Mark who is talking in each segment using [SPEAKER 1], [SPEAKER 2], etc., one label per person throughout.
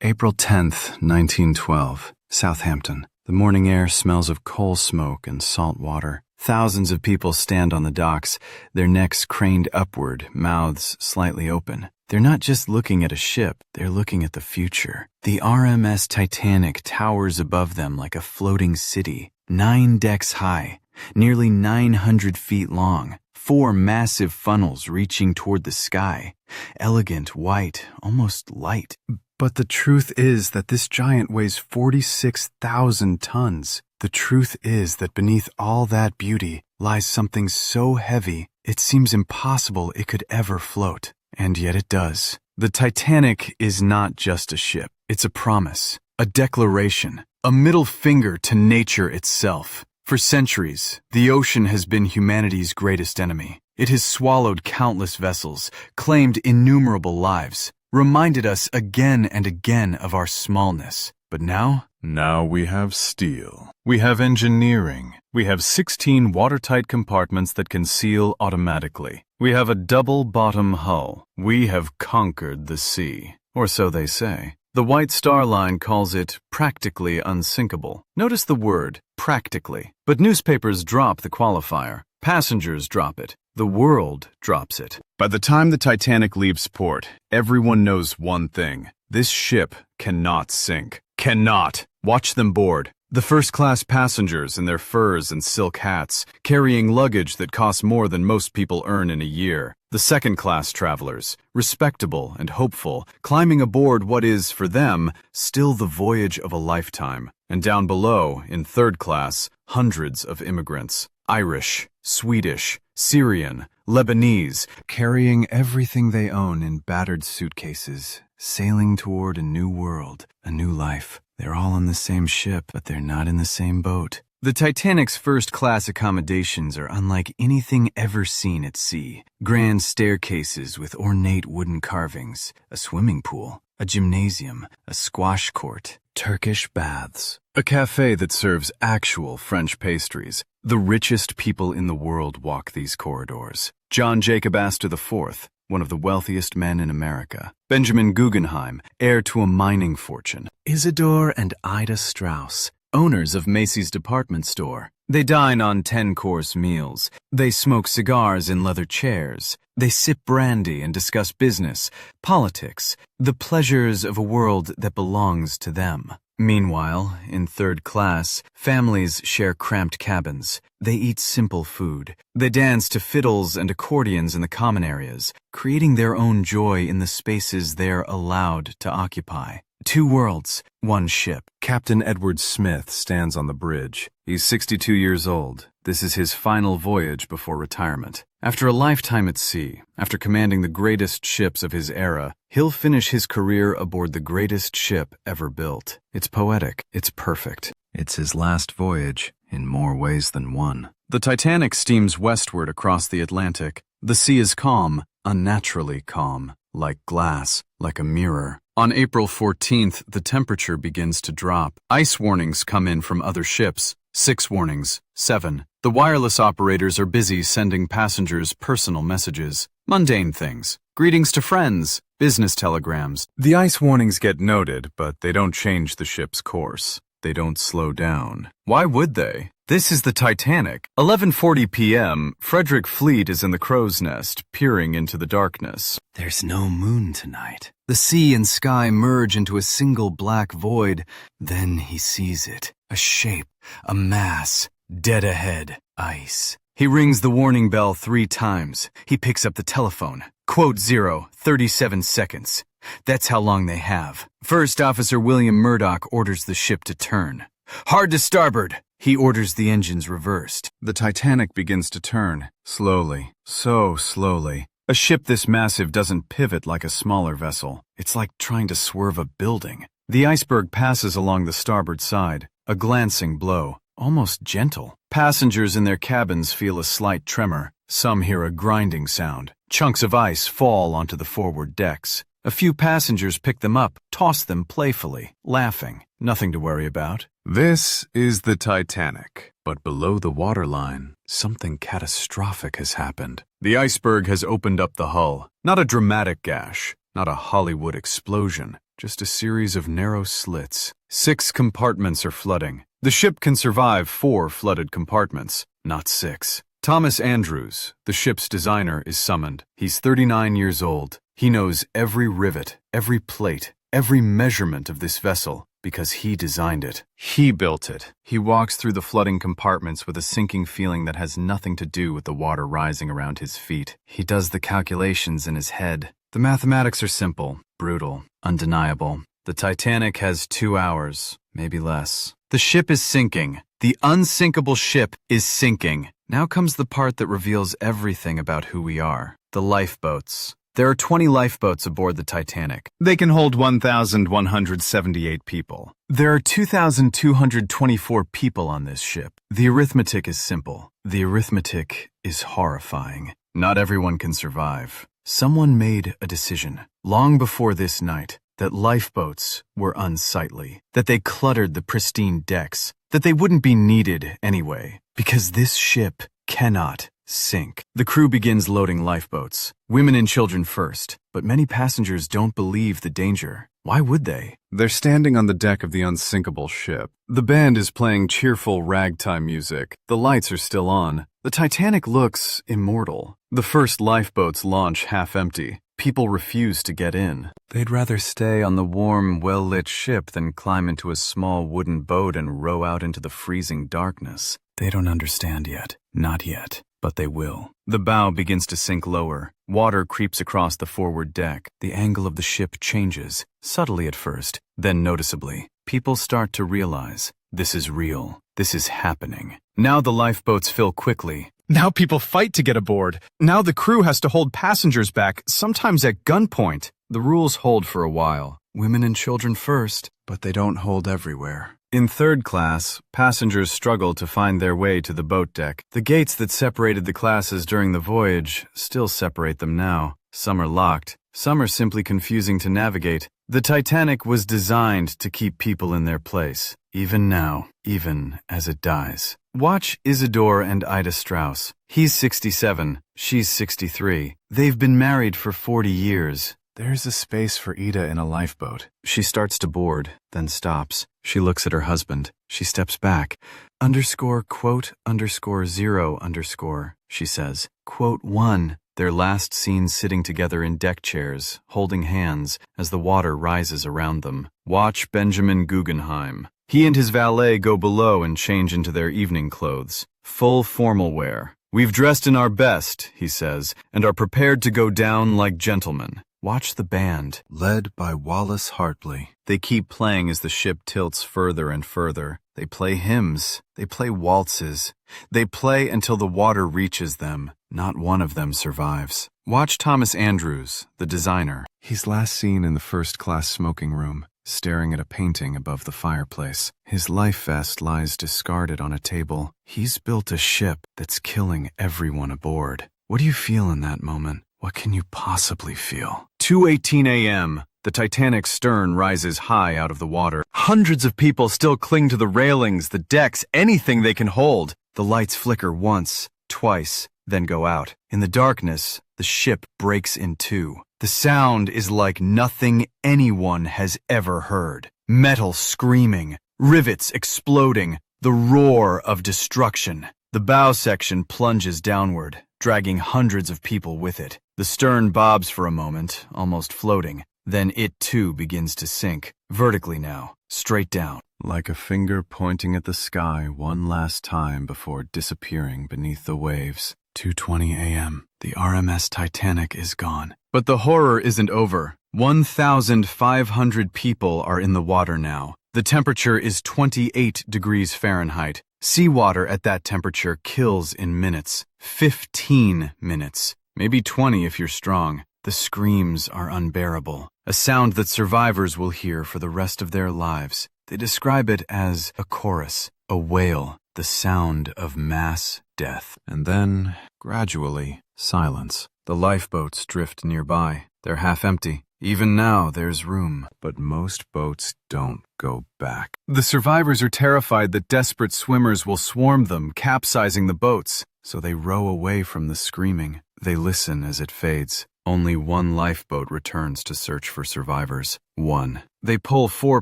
[SPEAKER 1] April 10th, 1912, Southampton. The morning air smells of coal smoke and salt water. Thousands of people stand on the docks, their necks craned upward, mouths slightly open. They're not just looking at a ship, they're looking at the future. The RMS Titanic towers above them like a floating city, 9 decks high, nearly 900 feet long, 4 massive funnels reaching toward the sky, elegant, white, almost light. But the truth is that this giant weighs 46,000 tons. The truth is that beneath all that beauty lies something so heavy it seems impossible it could ever float. And yet it does. The Titanic is not just a ship. It's a promise, a declaration, a middle finger to nature itself. For centuries, the ocean has been humanity's greatest enemy. It has swallowed countless vessels, claimed innumerable lives, reminded us again and again of our smallness. But now we have steel. We have engineering. We have 16 watertight compartments that can seal automatically. We have a double-bottom hull. We have conquered the sea. Or so they say. The White Star Line calls it practically unsinkable. Notice the word, practically. But newspapers drop the qualifier. Passengers drop it. The world drops it. By the time the Titanic leaves port, everyone knows one thing. This ship cannot sink. Cannot. Watch them board. The first-class passengers in their furs and silk hats, carrying luggage that costs more than most people earn in a year. The second-class travelers, respectable and hopeful, climbing aboard what is, for them, still the voyage of a lifetime. And down below, in third class, hundreds of immigrants. Irish, Swedish, Syrian, Lebanese, carrying everything they own in battered suitcases, sailing toward a new world, a new life. They're all on the same ship, but they're not in the same boat. The Titanic's first-class accommodations are unlike anything ever seen at sea. Grand staircases with ornate wooden carvings, a swimming pool, a gymnasium, a squash court, Turkish baths, a cafe that serves actual French pastries. The richest people in the world walk these corridors. John Jacob Astor IV, one of the wealthiest men in America. Benjamin Guggenheim, heir to a mining fortune. Isidore and Ida Strauss, owners of Macy's department store. They dine on 10-course meals. They smoke cigars in leather chairs. They sip brandy and discuss business, politics, the pleasures of a world that belongs to them. Meanwhile, in third class, families share cramped cabins. They eat simple food. They dance to fiddles and accordions in the common areas, creating their own joy in the spaces they're allowed to occupy. 2 worlds, 1 ship. Captain Edward Smith stands on the bridge. He's 62 years old. This is his final voyage before retirement. After a lifetime at sea, after commanding the greatest ships of his era, he'll finish his career aboard the greatest ship ever built. It's poetic. It's perfect. It's his last voyage, in more ways than one. The Titanic steams westward across the Atlantic. The sea is calm, unnaturally calm, like glass, like a mirror. On April 14th, the temperature begins to drop. Ice warnings come in from other ships. 6 warnings. 7. The wireless operators are busy sending passengers personal messages. Mundane things. Greetings to friends. Business telegrams. The ice warnings get noted, but they don't change the ship's course. They don't slow down. Why would they? This is the Titanic. 11:40 p.m., Frederick Fleet is in the crow's nest, peering into the darkness. There's no moon tonight. The sea and sky merge into a single black void. Then he sees it. A shape, a mass, dead ahead, ice. He rings the warning bell 3 times. He picks up the telephone. Quote 0, 37 seconds. That's how long they have. First Officer William Murdoch orders the ship to turn. Hard to starboard. He orders the engines reversed. The Titanic begins to turn, slowly, so slowly. A ship this massive doesn't pivot like a smaller vessel. It's like trying to swerve a building. The iceberg passes along the starboard side, a glancing blow, almost gentle. Passengers in their cabins feel a slight tremor. Some hear a grinding sound. Chunks of ice fall onto the forward decks. A few passengers pick them up, toss them playfully, laughing. Nothing to worry about. This is the Titanic, but below the waterline, something catastrophic has happened. The iceberg has opened up the hull. Not a dramatic gash, not a Hollywood explosion, just a series of narrow slits. 6 compartments are flooding. The ship can survive 4 flooded compartments, not 6. Thomas Andrews, the ship's designer, is summoned. He's 39 years old. He knows every rivet, every plate, every measurement of this vessel because he designed it. He built it. He walks through the flooding compartments with a sinking feeling that has nothing to do with the water rising around his feet. He does the calculations in his head. The mathematics are simple, brutal, undeniable. The Titanic has 2 hours, maybe less. The ship is sinking. The unsinkable ship is sinking. Now comes the part that reveals everything about who we are. The lifeboats. There are 20 lifeboats aboard the Titanic. They can hold 1,178 people. There are 2,224 people on this ship. The arithmetic is simple. The arithmetic is horrifying. Not everyone can survive. Someone made a decision, long before this night, that lifeboats were unsightly, that they cluttered the pristine decks, that they wouldn't be needed anyway, because this ship cannot sink. The crew begins loading lifeboats, women and children first, but many passengers don't believe the danger. Why would they? They're standing on the deck of the unsinkable ship. The band is playing cheerful ragtime music. The lights are still on. The Titanic looks immortal. The first lifeboats launch half empty. People refuse to get in. They'd rather stay on the warm, well-lit ship than climb into a small wooden boat and row out into the freezing darkness. They don't understand yet. Not yet. But they will. The bow begins to sink lower. Water creeps across the forward deck. The angle of the ship changes, subtly at first, then noticeably. People start to realize, this is real. This is happening. Now the lifeboats fill quickly. Now people fight to get aboard. Now the crew has to hold passengers back, sometimes at gunpoint. The rules hold for a while. Women and children first, but they don't hold everywhere. In third class, passengers struggle to find their way to the boat deck. The gates that separated the classes during the voyage still separate them now. Some are locked. Some are simply confusing to navigate. The Titanic was designed to keep people in their place, even now, even as it dies. Watch Isidore and Ida Strauss. He's 67, she's 63. They've been married for 40 years. There's a space for Ida in a lifeboat. She starts to board, then stops. She looks at her husband. She steps back. Quote, _0, she says. Quote 1. Their last scene sitting together in deck chairs, holding hands as the water rises around them. Watch Benjamin Guggenheim. He and his valet go below and change into their evening clothes. Full formal wear. We've dressed in our best, he says, and are prepared to go down like gentlemen. Watch the band, led by Wallace Hartley. They keep playing as the ship tilts further and further. They play hymns. They play waltzes. They play until the water reaches them. Not one of them survives. Watch Thomas Andrews, the designer. He's last seen in the first-class smoking room, staring at a painting above the fireplace. His life vest lies discarded on a table. He's built a ship that's killing everyone aboard. What do you feel in that moment? What can you possibly feel? 2:18 a.m. The Titanic's stern rises high out of the water. Hundreds of people still cling to the railings, the decks, anything they can hold. The lights flicker once, twice, then go out. In the darkness, the ship breaks in two. The sound is like nothing anyone has ever heard. Metal screaming, rivets exploding, the roar of destruction. The bow section plunges downward, dragging hundreds of people with it. The stern bobs for a moment, almost floating. Then it too begins to sink, vertically now, straight down. Like a finger pointing at the sky one last time before disappearing beneath the waves. 2:20 a.m. The RMS Titanic is gone. But the horror isn't over. 1,500 people are in the water now. The temperature is 28 degrees Fahrenheit. Seawater at that temperature kills in minutes. 15 minutes. Maybe 20 if you're strong. The screams are unbearable. A sound that survivors will hear for the rest of their lives. They describe it as a chorus, a wail, the sound of mass death. And then, gradually, silence. The lifeboats drift nearby. They're half empty. Even now, there's room. But most boats don't go back. The survivors are terrified that desperate swimmers will swarm them, capsizing the boats. So they row away from the screaming. They listen as it fades. Only one lifeboat returns to search for survivors. One. They pull 4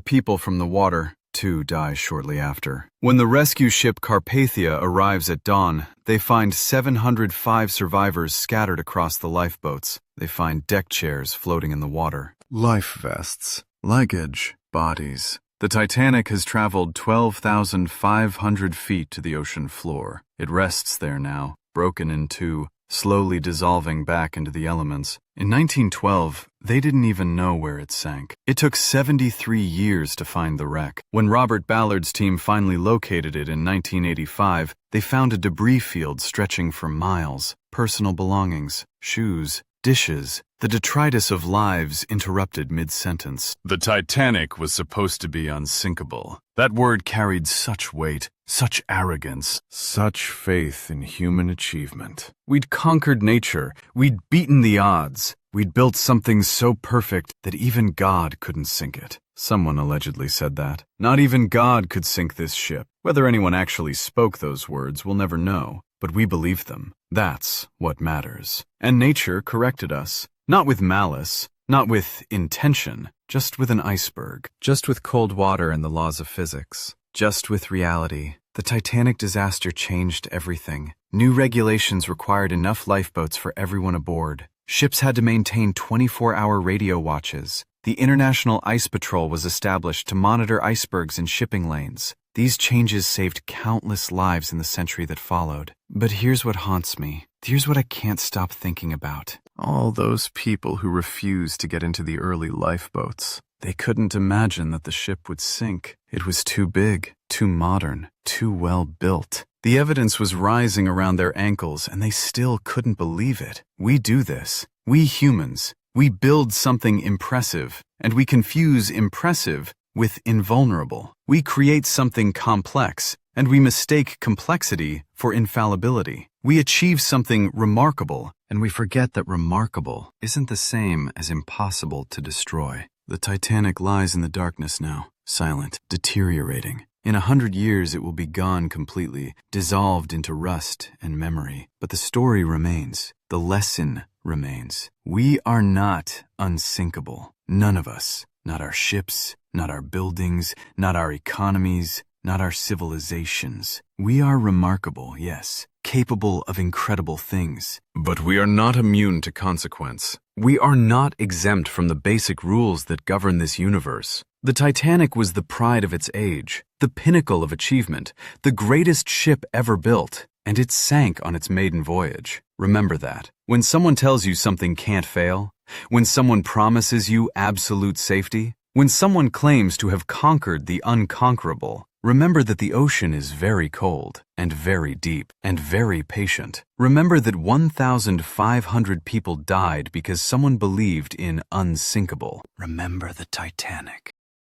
[SPEAKER 1] people from the water. 2 die shortly after. When the rescue ship Carpathia arrives at dawn, they find 705 survivors scattered across the lifeboats. They find deck chairs floating in the water. Life vests, luggage, bodies. The Titanic has traveled 12,500 feet to the ocean floor. It rests there now, broken in 2, slowly dissolving back into the elements. In 1912, they didn't even know where it sank. It took 73 years to find the wreck. When Robert Ballard's team finally located it in 1985, they found a debris field stretching for miles. Personal belongings, shoes, dishes. The detritus of lives interrupted mid-sentence. The Titanic was supposed to be unsinkable. That word carried such weight, such arrogance, such faith in human achievement. We'd conquered nature. We'd beaten the odds. We'd built something so perfect that even God couldn't sink it. Someone allegedly said that. Not even God could sink this ship. Whether anyone actually spoke those words, we'll never know. But we believed them. That's what matters. And nature corrected us. Not with malice, not with intention, just with an iceberg. Just with cold water and the laws of physics. Just with reality. The Titanic disaster changed everything. New regulations required enough lifeboats for everyone aboard. Ships had to maintain 24-hour radio watches. The International Ice Patrol was established to monitor icebergs in shipping lanes. These changes saved countless lives in the century that followed. But here's what haunts me. Here's what I can't stop thinking about. All those people who refused to get into the early lifeboats. They couldn't imagine that the ship would sink. It was too big, too modern, too well built. The evidence was rising around their ankles, and they still couldn't believe it. We do this. We humans. We build something impressive, and we confuse impressive with invulnerable. We create something complex, and we mistake complexity for infallibility. We achieve something remarkable, and we forget that remarkable isn't the same as impossible to destroy. The Titanic lies in the darkness now, silent, deteriorating. In 100 years it will be gone completely, dissolved into rust and memory. But the story remains. The lesson remains. We are not unsinkable. None of us. Not our ships, not our buildings, not our economies, not our civilizations. We are remarkable, yes, capable of incredible things. But we are not immune to consequence. We are not exempt from the basic rules that govern this universe. The Titanic was the pride of its age, the pinnacle of achievement, the greatest ship ever built, and it sank on its maiden voyage. Remember that. When someone tells you something can't fail, when someone promises you absolute safety, when someone claims to have conquered the unconquerable, remember that the ocean is very cold and very deep and very patient. Remember that 1,500 people died because someone believed in Unsinkable. Remember the Titanic.